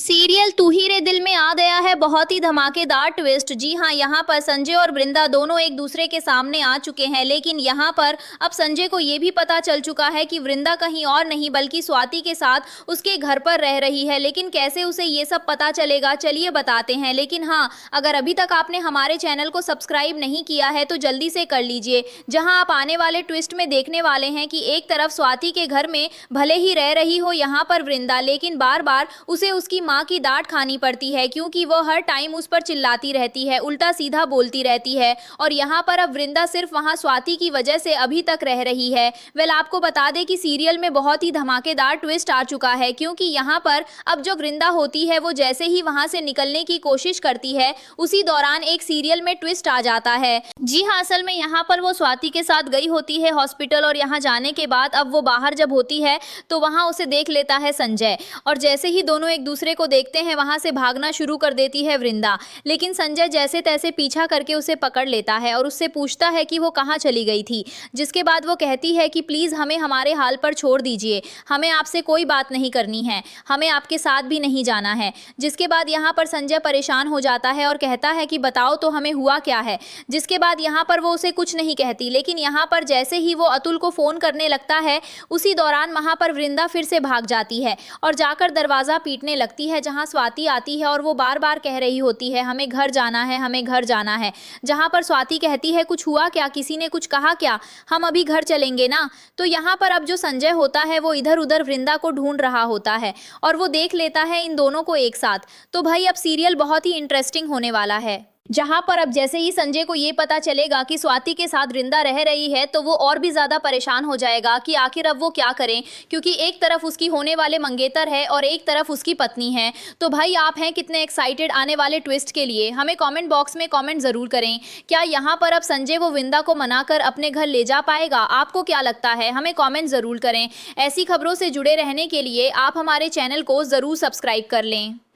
Serial तू ही रे दिल में आ गया है बहुत ही धमाकेदार ट्विस्ट। जी हाँ, यहाँ पर संजय और वृंदा दोनों एक दूसरे के सामने आ चुके हैं, लेकिन यहाँ पर अब संजय को ये भी पता चल चुका है कि वृंदा कहीं और नहीं बल्कि स्वाति के साथ उसके घर पर रह रही है। लेकिन कैसे उसे ये सब पता चलेगा, चलिए बताते हैं। लेकिन हाँ, अगर अभी तक आपने हमारे चैनल को सब्सक्राइब नहीं किया है तो जल्दी से कर लीजिए, जहाँ आप आने वाले ट्विस्ट में देखने वाले हैं कि एक तरफ स्वाति के घर में भले ही रह रही हो यहाँ पर वृंदा, लेकिन बार बार उसे उसकी माँ की डांट खानी पड़ती है, क्योंकि वो हर टाइम उस पर चिल्लाती रहती है, उल्टा सीधा बोलती रहती है। और यहाँ पर अब वृंदा सिर्फ वहाँ स्वाति की वजह से अभी तक रह रही है। वेल, आपको बता दें कि सीरियल में बहुत ही धमाकेदार ट्विस्ट आ चुका है, क्योंकि यहाँ पर अब जो वृंदा होती है वो जैसे ही वहाँ से निकलने की कोशिश करती है, उसी दौरान एक सीरियल में ट्विस्ट आ जाता है। जी हाँ, असल में यहाँ पर वो स्वाति के साथ गई होती है हॉस्पिटल, और यहाँ जाने के बाद अब वो बाहर जब होती है तो वहाँ उसे देख लेता है संजय, और जैसे ही दोनों एक दूसरे को देखते हैं वहां से भागना शुरू कर देती है वृंदा। लेकिन संजय जैसे तैसे पीछा करके उसे पकड़ लेता है और उससे पूछता है कि वो कहाँ चली गई थी, जिसके बाद वो कहती है कि प्लीज़ हमें हमारे हाल पर छोड़ दीजिए, हमें आपसे कोई बात नहीं करनी है, हमें आपके साथ भी नहीं जाना है। जिसके बाद यहाँ पर संजय परेशान हो जाता है और कहता है कि बताओ तो हमें हुआ क्या है। जिसके बाद यहाँ पर वो उसे कुछ नहीं कहती, लेकिन यहाँ पर जैसे ही वो अतुल को फ़ोन करने लगता है, उसी दौरान वहाँ पर वृंदा फिर से भाग जाती है और जाकर दरवाज़ा पीटने लगती है, जहाँ स्वाति आती है और वो बार बार कह रही होती है हमें घर जाना है, हमें घर जाना है। जहाँ पर स्वाति कहती है कुछ हुआ क्या, किसी ने कुछ कहा क्या, हम अभी घर चलेंगे ना। तो यहाँ पर अब जो संजय होता है वो इधर उधर वृंदा को ढूंढ रहा होता है और वो देख लेता है इन दोनों को एक साथ। तो भाई अब सीरियल बहुत ही इंटरेस्टिंग होने वाला है, जहां पर अब जैसे ही संजय को ये पता चलेगा कि स्वाति के साथ वृंदा रह रही है तो वो और भी ज़्यादा परेशान हो जाएगा कि आखिर अब वो क्या करें, क्योंकि एक तरफ उसकी होने वाले मंगेतर है और एक तरफ उसकी पत्नी है। तो भाई आप हैं कितने एक्साइटेड आने वाले ट्विस्ट के लिए, हमें कमेंट बॉक्स में कमेंट ज़रूर करें। क्या यहाँ पर अब संजय वो वृंदा को मनाकर अपने घर ले जा पाएगा, आपको क्या लगता है, हमें कॉमेंट ज़रूर करें। ऐसी खबरों से जुड़े रहने के लिए आप हमारे चैनल को ज़रूर सब्सक्राइब कर लें।